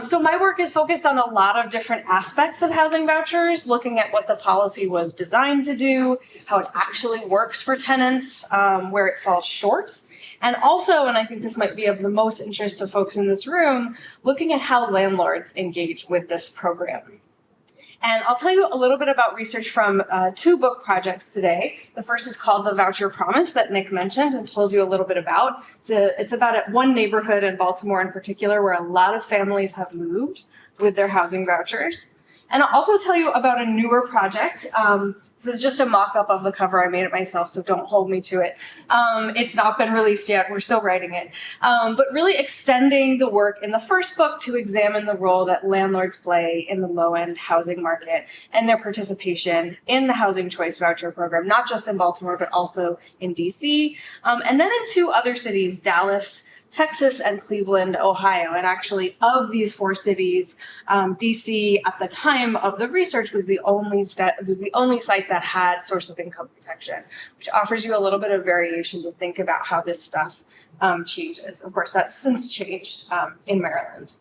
So my work is focused on a lot of different aspects of housing vouchers, looking at what the policy was designed to do, how it actually works for tenants, where it falls short, and also, and I think this might be of the most interest to folks in this room, looking at how landlords engage with this program. And I'll tell you a little bit about research from two book projects today. The first is called The Voucher Promise that Nick mentioned and told you a little bit about. It's about one neighborhood in Baltimore in particular where a lot of families have moved with their housing vouchers. And I'll also tell you about a newer project. This is just a mock-up of the cover. I made it myself, so don't hold me to it. It's not been released yet. We're still writing it. But really extending the work in the first book to examine the role that landlords play in the low-end housing market and their participation in the Housing Choice Voucher Program, not just in Baltimore, but also in DC. And then in two other cities, Dallas, Texas, and Cleveland, Ohio. And actually, of these four cities, DC at the time of the research was the only site that had source of income protection, which offers you a little bit of variation to think about how this stuff changes. Of course, that's since changed in Maryland.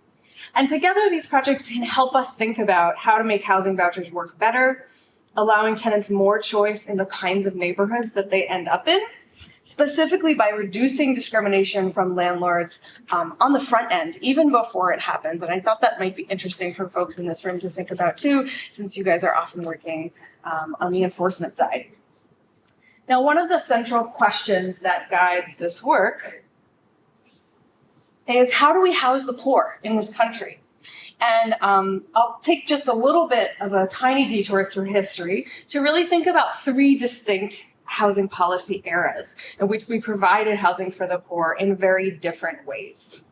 And together, these projects can help us think about how to make housing vouchers work better, allowing tenants more choice in the kinds of neighborhoods that they end up in, specifically by reducing discrimination from landlords on the front end, even before it happens. And I thought that might be interesting for folks in this room to think about too, since you guys are often working on the enforcement side. Now, one of the central questions that guides this work is how do we house the poor in this country? And I'll take just a little bit of a tiny detour through history to really think about three distinct housing policy eras in which we provided housing for the poor in very different ways.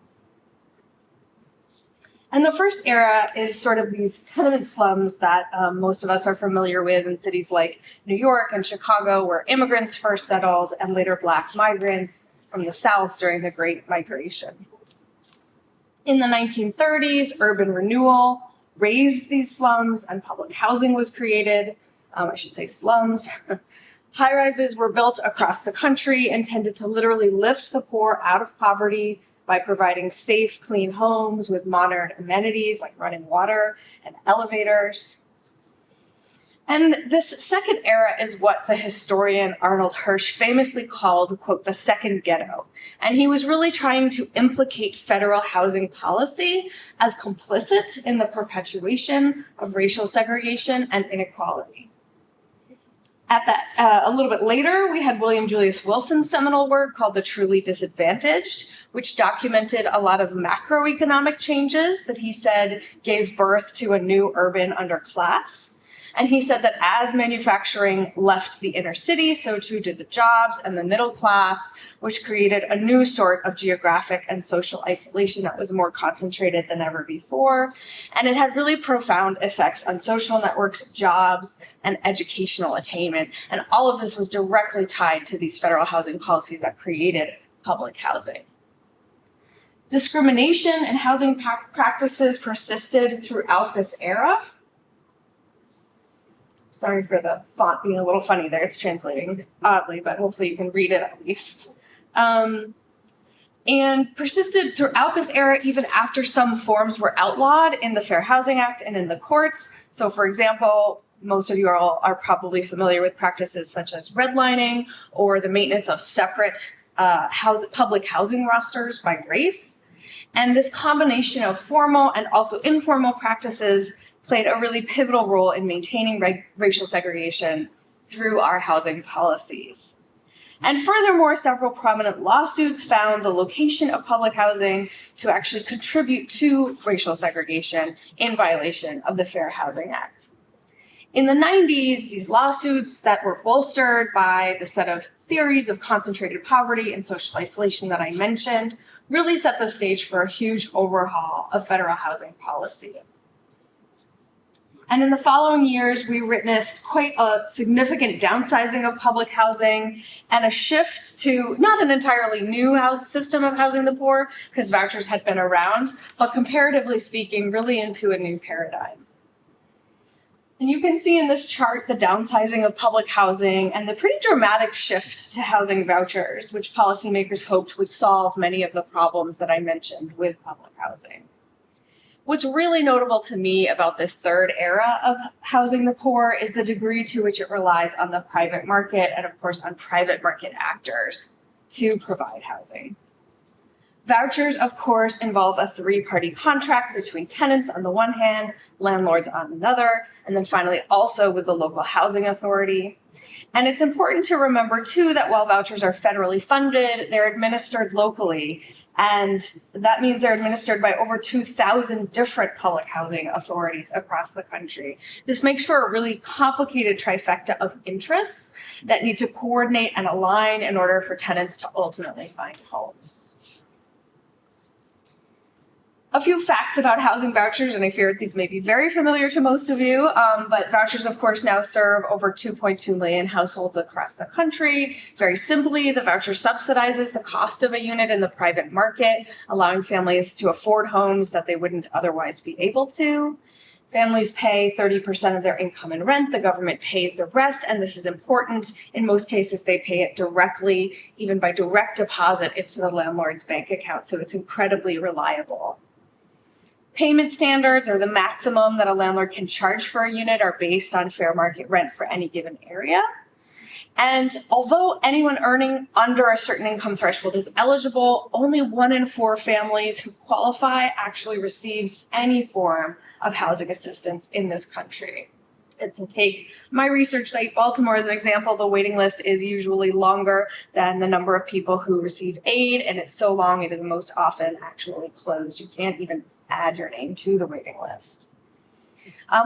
And the first era is sort of these tenement slums that most of us are familiar with in cities like New York and Chicago, where immigrants first settled and later Black migrants from the South during the Great Migration. In the 1930s, urban renewal raised these slums and public housing was created. I should say slums. High-rises were built across the country intended to literally lift the poor out of poverty by providing safe, clean homes with modern amenities like running water and elevators. And this second era is what the historian Arnold Hirsch famously called, quote, the second ghetto. And he was really trying to implicate federal housing policy as complicit in the perpetuation of racial segregation and inequality. A little bit later, we had William Julius Wilson's seminal work called The Truly Disadvantaged, which documented a lot of macroeconomic changes that he said gave birth to a new urban underclass. And he said that as manufacturing left the inner city, so too did the jobs and the middle class, which created a new sort of geographic and social isolation that was more concentrated than ever before. And it had really profound effects on social networks, jobs, and educational attainment. And all of this was directly tied to these federal housing policies that created public housing. Discrimination in housing practices persisted throughout this era. Sorry for the font being a little funny there. It's translating oddly, but hopefully you can read it at least. And persisted throughout this era, even after some forms were outlawed in the Fair Housing Act and in the courts. So for example, most of you are probably familiar with practices such as redlining or the maintenance of separate public housing rosters by race. And this combination of formal and also informal practices played a really pivotal role in maintaining racial segregation through our housing policies. And furthermore, several prominent lawsuits found the location of public housing to actually contribute to racial segregation in violation of the Fair Housing Act. In the 90s, these lawsuits that were bolstered by the set of theories of concentrated poverty and social isolation that I mentioned really set the stage for a huge overhaul of federal housing policy. And in the following years, we witnessed quite a significant downsizing of public housing and a shift to not an entirely new system of housing the poor, because vouchers had been around, but comparatively speaking, really into a new paradigm. And you can see in this chart the downsizing of public housing and the pretty dramatic shift to housing vouchers, which policymakers hoped would solve many of the problems that I mentioned with public housing. What's really notable to me about this third era of housing the poor is the degree to which it relies on the private market and, of course, on private market actors to provide housing. Vouchers, of course, involve a three-party contract between tenants on the one hand, landlords on another, and then finally also with the local housing authority. And it's important to remember, too, that while vouchers are federally funded, they're administered locally. And that means they're administered by over 2,000 different public housing authorities across the country. This makes for a really complicated trifecta of interests that need to coordinate and align in order for tenants to ultimately find homes. A few facts about housing vouchers, and I fear these may be very familiar to most of you, but vouchers, of course, now serve over 2.2 million households across the country. Very simply, the voucher subsidizes the cost of a unit in the private market, allowing families to afford homes that they wouldn't otherwise be able to. Families pay 30% of their income in rent. The government pays the rest, and this is important. In most cases, they pay it directly, even by direct deposit into the landlord's bank account, so it's incredibly reliable. Payment standards, or the maximum that a landlord can charge for a unit, are based on fair market rent for any given area. And although anyone earning under a certain income threshold is eligible, only 1 in 4 families who qualify actually receives any form of housing assistance in this country. And to take my research site, Baltimore, as an example, the waiting list is usually longer than the number of people who receive aid, and it's so long it is most often actually closed. You can't even add your name to the waiting list.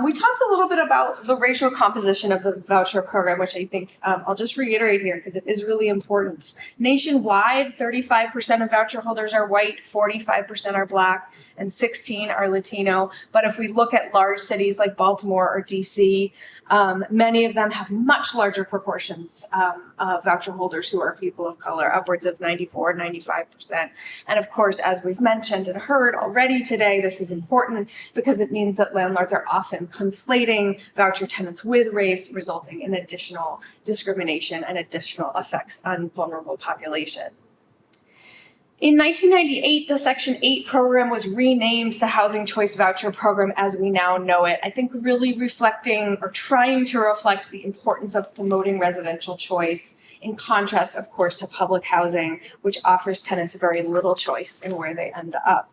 We talked a little bit about the racial composition of the voucher program, which I think I'll just reiterate here because it is really important. Nationwide, 35% of voucher holders are white, 45% are Black, and 16% are Latino. But if we look at large cities like Baltimore or DC, many of them have much larger proportions of voucher holders who are people of color, upwards of 94, 95%. And of course, as we've mentioned and heard already today, this is important because it means that landlords are often conflating voucher tenants with race, resulting in additional discrimination and additional effects on vulnerable populations. In 1998, the Section 8 program was renamed the Housing Choice Voucher Program as we now know it, I think really reflecting or trying to reflect the importance of promoting residential choice, in contrast, of course, to public housing, which offers tenants very little choice in where they end up.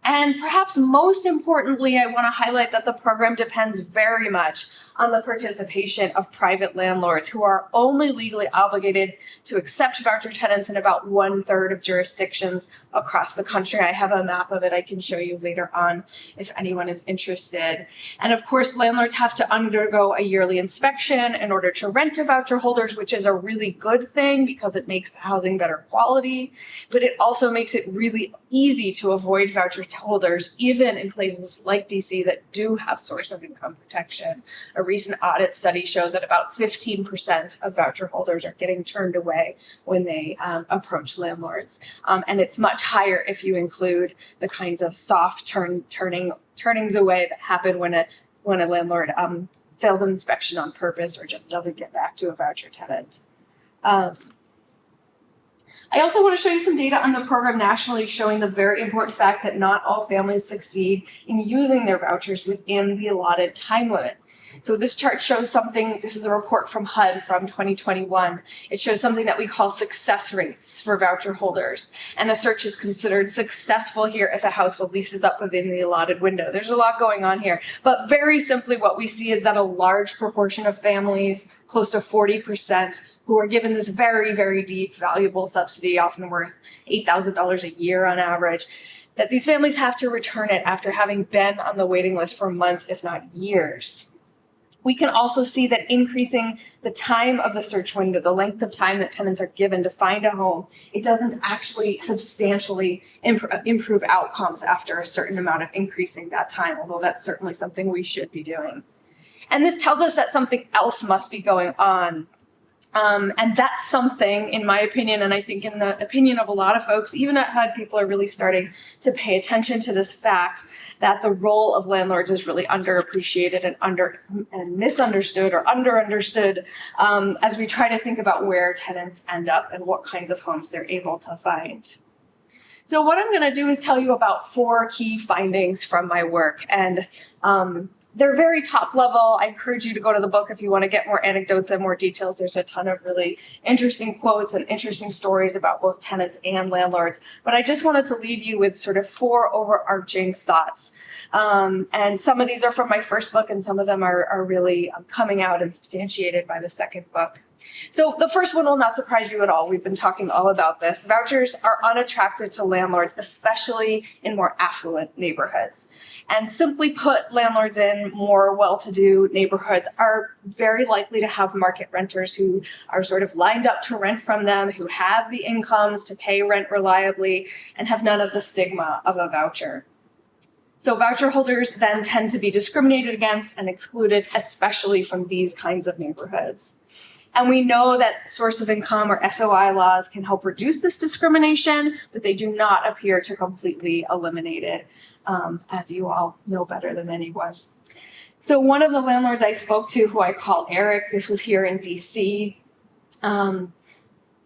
And perhaps most importantly, I want to highlight that the program depends very much on the participation of private landlords who are only legally obligated to accept voucher tenants in about 1/3 of jurisdictions across the country. I have a map of it I can show you later on if anyone is interested. And of course, landlords have to undergo a yearly inspection in order to rent to voucher holders, which is a really good thing because it makes the housing better quality, but it also makes it really easy to avoid voucher holders, even in places like DC that do have source of income protection. A recent audit study showed that about 15% of voucher holders are getting turned away when they approach landlords. And it's much higher if you include the kinds of soft turnings away that happen when a landlord fails an inspection on purpose or just doesn't get back to a voucher tenant. I also want to show you some data on the program nationally showing the very important fact that not all families succeed in using their vouchers within the allotted time limit. So this chart shows something, this is a report from HUD from 2021. It shows something that we call success rates for voucher holders. And a search is considered successful here if a household leases up within the allotted window. There's a lot going on here. But very simply, what we see is that a large proportion of families, close to 40%, who are given this very, very deep, valuable subsidy, often worth $8,000 a year on average, that these families have to return it after having been on the waiting list for months, if not years. We can also see that increasing the time of the search window, the length of time that tenants are given to find a home, it doesn't actually substantially improve outcomes after a certain amount of increasing that time, although that's certainly something we should be doing. And this tells us that something else must be going on. And that's something, in my opinion, and I think in the opinion of a lot of folks, even at HUD, people are really starting to pay attention to this fact that the role of landlords is really underappreciated and misunderstood or underunderstood as we try to think about where tenants end up and what kinds of homes they're able to find. So what I'm going to do is tell you about 4 key findings from my work, and they're very top level. I encourage you to go to the book if you want to get more anecdotes and more details. There's a ton of really interesting quotes and interesting stories about both tenants and landlords. But I just wanted to leave you with sort of 4 overarching thoughts. And some of these are from my first book, and some of them are really coming out and substantiated by the second book. So the first one will not surprise you at all. We've been talking all about this. Vouchers are unattractive to landlords, especially in more affluent neighborhoods. And simply put, landlords in more well-to-do neighborhoods are very likely to have market renters who are sort of lined up to rent from them, who have the incomes to pay rent reliably, and have none of the stigma of a voucher. So voucher holders then tend to be discriminated against and excluded, especially from these kinds of neighborhoods. And we know that source of income or SOI laws can help reduce this discrimination, but they do not appear to completely eliminate it, as you all know better than anyone. So one of the landlords I spoke to, who I call Eric, this was here in DC.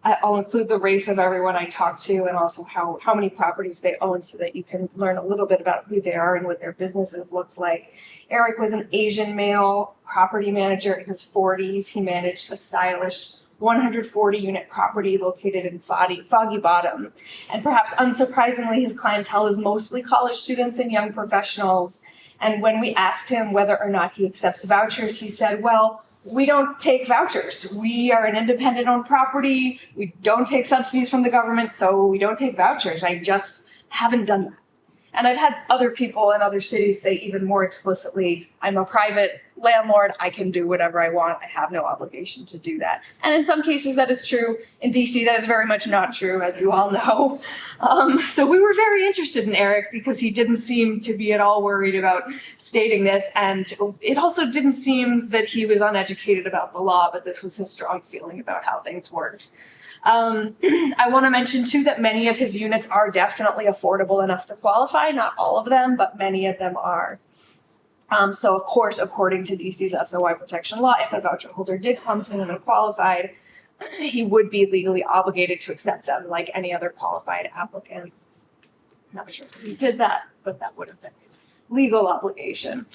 I'll include the race of everyone I talked to and also how many properties they own so that you can learn a little bit about who they are and what their businesses looked like. Eric was an Asian male property manager in his 40s. He managed a stylish 140-unit property located in Foggy Bottom. And perhaps unsurprisingly, his clientele is mostly college students and young professionals. And when we asked him whether or not he accepts vouchers, he said, well, we don't take vouchers. We are an independent owned property. We don't take subsidies from the government, so we don't take vouchers. I just haven't done that. And I've had other people in other cities say even more explicitly, I'm a private landlord. I can do whatever I want. I have no obligation to do that. And in some cases that is true. In DC, that is very much not true, as you all know. So we were very interested in Eric because he didn't seem to be at all worried about stating this. And it also didn't seem that he was uneducated about the law, but this was his strong feeling about how things worked. I want to mention too that many of his units are definitely affordable enough to qualify. Not all of them, but many of them are. So of course, according to DC's SOI protection law, if a voucher holder did come to him unqualified, he would be legally obligated to accept them like any other qualified applicant. Not sure if he did that, but that would have been his legal obligation.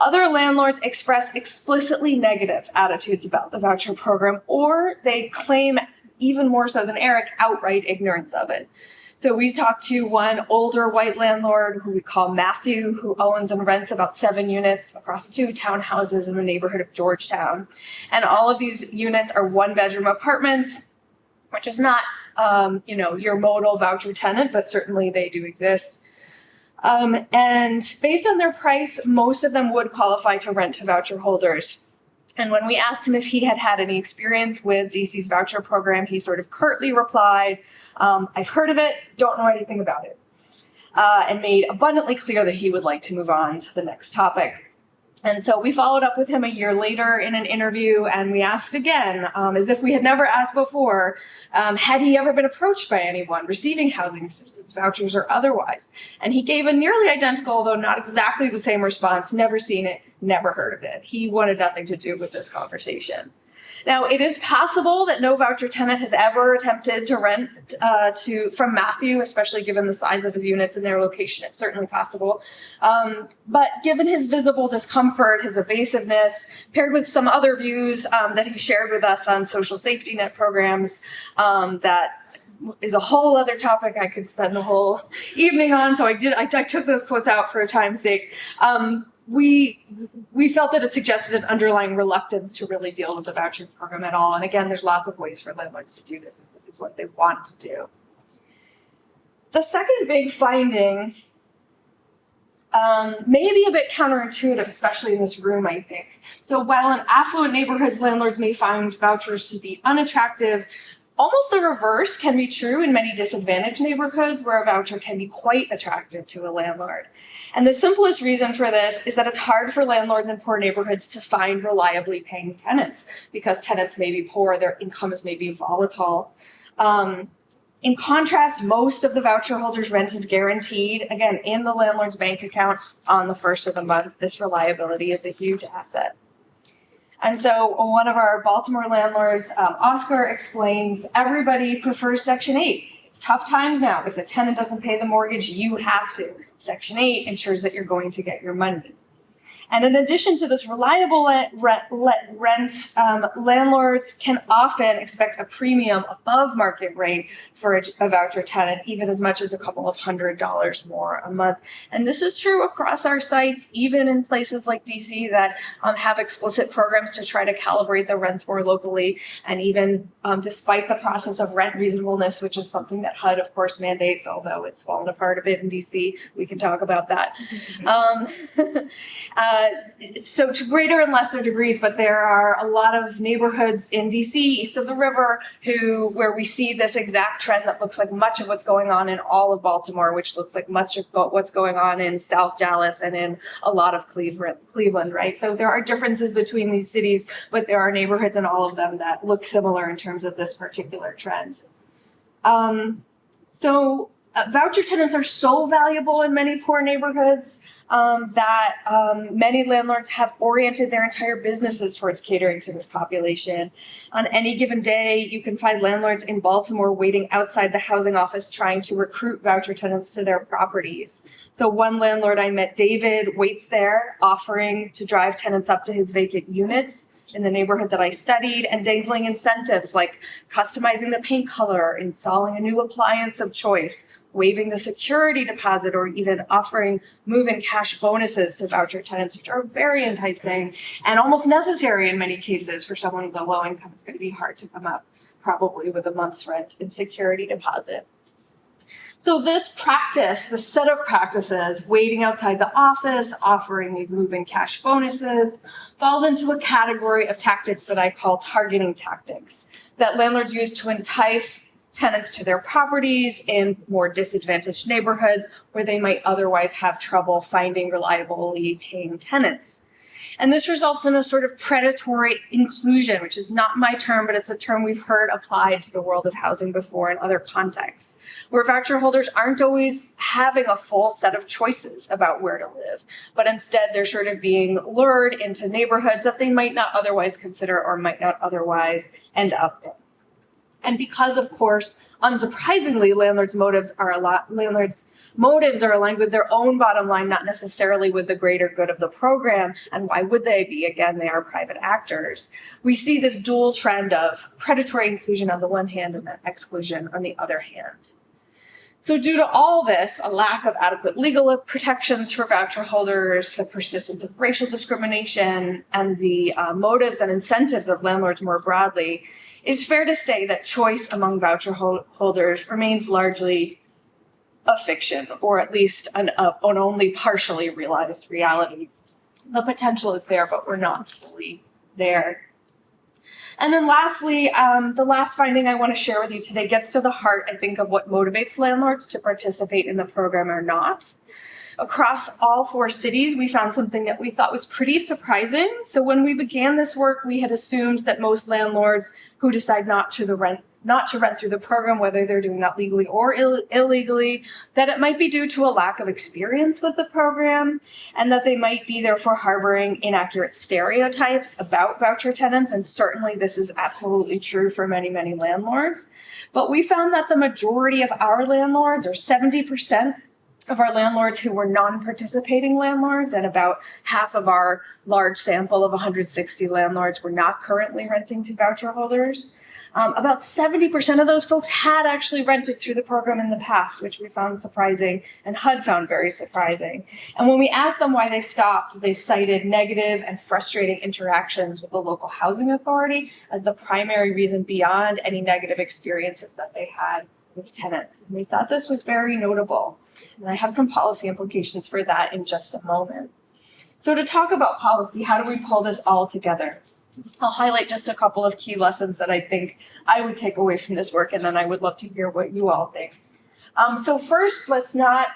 Other landlords express explicitly negative attitudes about the voucher program, or they claim, even more so than Eric, outright ignorance of it. So we talked to one older white landlord who we call Matthew, who owns and rents about 7 units across 2 townhouses in the neighborhood of Georgetown. And all of these units are 1-bedroom apartments, which is not, your modal voucher tenant, but certainly they do exist. And based on their price, most of them would qualify to rent to voucher holders. And when we asked him if he had had any experience with DC's voucher program, he sort of curtly replied, I've heard of it, don't know anything about it, and made abundantly clear that he would like to move on to the next topic. And so we followed up with him a year later in an interview, and we asked again, as if we had never asked before, had he ever been approached by anyone receiving housing assistance, vouchers or otherwise? And he gave a nearly identical, although not exactly the same response, never seen it, never heard of it. He wanted nothing to do with this conversation. Now, it is possible that no voucher tenant has ever attempted to rent from Matthew, especially given the size of his units and their location. It's certainly possible. But given his visible discomfort, his evasiveness, paired with some other views that he shared with us on social safety net programs, that is a whole other topic I could spend the whole evening on. So I took those quotes out for time's sake. We felt that it suggested an underlying reluctance to really deal with the voucher program at all. And again, there's lots of ways for landlords to do this, and this is what they want to do. The second big finding may be a bit counterintuitive, especially in this room, I think. So while in affluent neighborhoods, landlords may find vouchers to be unattractive, almost the reverse can be true in many disadvantaged neighborhoods where a voucher can be quite attractive to a landlord. And the simplest reason for this is that it's hard for landlords in poor neighborhoods to find reliably paying tenants because tenants may be poor, their incomes may be volatile. In contrast, most of the voucher holders' rent is guaranteed, again, in the landlord's bank account on the first of the month. This reliability is a huge asset. And so one of our Baltimore landlords, Oscar, explains everybody prefers Section 8. It's tough times now. If the tenant doesn't pay the mortgage, you have to. Section 8 ensures that you're going to get your money. And in addition to this reliable rent, landlords can often expect a premium above market rate for a voucher tenant, even as much as a couple of $100 more a month. And this is true across our sites, even in places like DC that have explicit programs to try to calibrate the rents more locally. And even despite the process of rent reasonableness, which is something that HUD, of course, mandates, although it's fallen apart a bit in DC, we can talk about that. So to greater and lesser degrees, but there are a lot of neighborhoods in DC, east of the river, where we see this exact trend that looks like much of what's going on in all of Baltimore, which looks like much of what's going on in South Dallas and in a lot of Cleveland, right? So there are differences between these cities, but there are neighborhoods in all of them that look similar in terms of this particular trend. Voucher tenants are so valuable in many poor neighborhoods that many landlords have oriented their entire businesses towards catering to this population. On any given day, you can find landlords in Baltimore waiting outside the housing office trying to recruit voucher tenants to their properties. So one landlord I met, David, waits there offering to drive tenants up to his vacant units in the neighborhood that I studied, and dangling incentives like customizing the paint color, installing a new appliance of choice, waiving the security deposit, or even offering move-in cash bonuses to voucher tenants, which are very enticing and almost necessary in many cases for someone with a low income. It's going to be hard to come up probably with a month's rent in security deposit. So this set of practices, waiting outside the office, offering these move-in cash bonuses, falls into a category of tactics that I call targeting tactics, that landlords use to entice tenants to their properties in more disadvantaged neighborhoods where they might otherwise have trouble finding reliably paying tenants. And this results in a sort of predatory inclusion, which is not my term, but it's a term we've heard applied to the world of housing before in other contexts, where voucher holders aren't always having a full set of choices about where to live, but instead they're sort of being lured into neighborhoods that they might not otherwise consider or might not otherwise end up in. And because, of course, unsurprisingly, landlords' motives are aligned with their own bottom line, not necessarily with the greater good of the program. And why would they be? Again, they are private actors. We see this dual trend of predatory inclusion on the one hand and exclusion on the other hand. So due to all this, a lack of adequate legal protections for voucher holders, the persistence of racial discrimination, and the motives and incentives of landlords more broadly, it's fair to say that choice among voucher holders remains largely a fiction, or at least an only partially realized reality. The potential is there, but we're not fully there. And then lastly, the last finding I want to share with you today gets to the heart, I think, of what motivates landlords to participate in the program or not. Across all 4 cities, we found something that we thought was pretty surprising. So when we began this work, we had assumed that most landlords who decide not to rent through the program, whether they're doing that legally or illegally, that it might be due to a lack of experience with the program, and that they might be therefore harboring inaccurate stereotypes about voucher tenants. And certainly this is absolutely true for many, many landlords. But we found that the majority of our landlords, or 70% of our landlords who were non-participating landlords, and about half of our large sample of 160 landlords were not currently renting to voucher holders. About 70% of those folks had actually rented through the program in the past, which we found surprising, and HUD found very surprising. And when we asked them why they stopped, they cited negative and frustrating interactions with the local housing authority as the primary reason beyond any negative experiences that they had with tenants. And we thought this was very notable. And I have some policy implications for that in just a moment. So to talk about policy, how do we pull this all together? I'll highlight just a couple of key lessons that I think I would take away from this work, and then I would love to hear what you all think. So first, let's not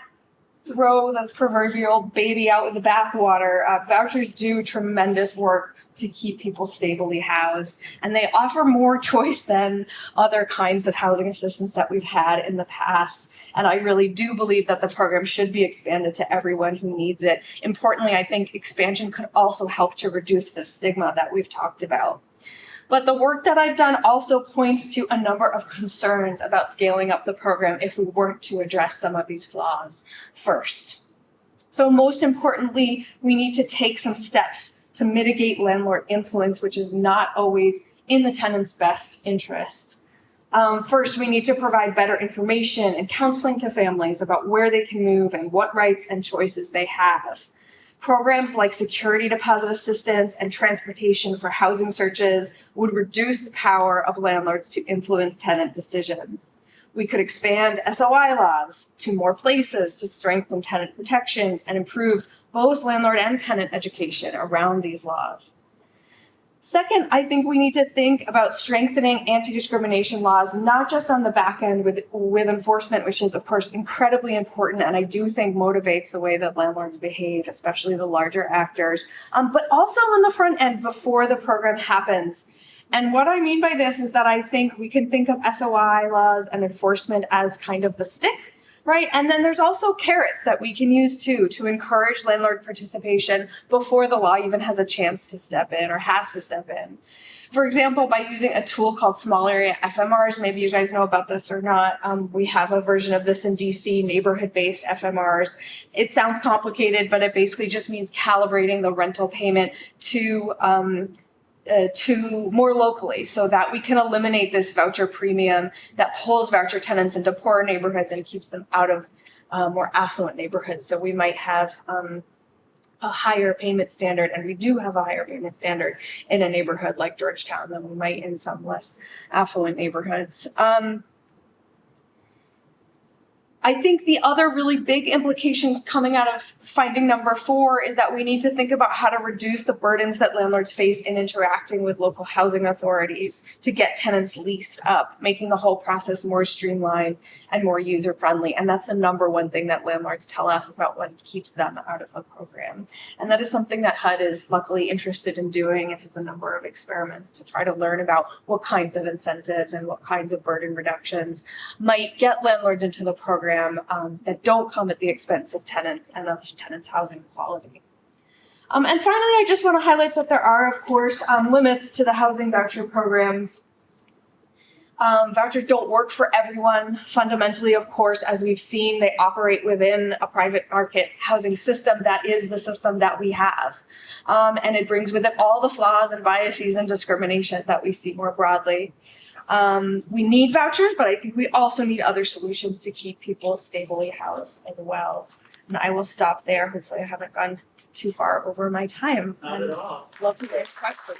throw the proverbial baby out with the bathwater. Vouchers do tremendous work to keep people stably housed, and they offer more choice than other kinds of housing assistance that we've had in the past. And I really do believe that the program should be expanded to everyone who needs it. Importantly, I think expansion could also help to reduce the stigma that we've talked about. But the work that I've done also points to a number of concerns about scaling up the program if we weren't to address some of these flaws first. So most importantly, we need to take some steps to mitigate landlord influence, which is not always in the tenant's best interest. First, we need to provide better information and counseling to families about where they can move and what rights and choices they have. Programs like security deposit assistance and transportation for housing searches would reduce the power of landlords to influence tenant decisions. We could expand SOI laws to more places to strengthen tenant protections and improve both landlord and tenant education around these laws. Second, I think we need to think about strengthening anti-discrimination laws, not just on the back end with enforcement, which is, of course, incredibly important, and I do think motivates the way that landlords behave, especially the larger actors, but also on the front end before the program happens. And what I mean by this is that I think we can think of SOI laws and enforcement as kind of the stick, right? And then there's also carrots that we can use too to encourage landlord participation before the law even has a chance to step in or has to step in. For example, by using a tool called small area FMRs, maybe you guys know about this or not, we have a version of this in DC, neighborhood-based FMRs. It sounds complicated, but it basically just means calibrating the rental payment to more locally so that we can eliminate this voucher premium that pulls voucher tenants into poorer neighborhoods and keeps them out of more affluent neighborhoods. So we might have a higher payment standard, and we do have a higher payment standard in a neighborhood like Georgetown than we might in some less affluent neighborhoods. I think the other really big implication coming out of finding number 4 is that we need to think about how to reduce the burdens that landlords face in interacting with local housing authorities to get tenants leased up, making the whole process more streamlined and more user-friendly. And that's the number one thing that landlords tell us about what keeps them out of the program. And that is something that HUD is luckily interested in doing and has a number of experiments to try to learn about what kinds of incentives and what kinds of burden reductions might get landlords into the program that don't come at the expense of tenants and of tenants' housing quality. And finally, I just want to highlight that there are, of course, limits to the housing voucher program. Vouchers don't work for everyone. Fundamentally, of course, as we've seen, they operate within a private market housing system that is the system that we have. And it brings with it all the flaws and biases and discrimination that we see more broadly. We need vouchers, but I think we also need other solutions to keep people stably housed as well. And I will stop there. Hopefully I haven't gone too far over my time. Not at all. Love to hear questions.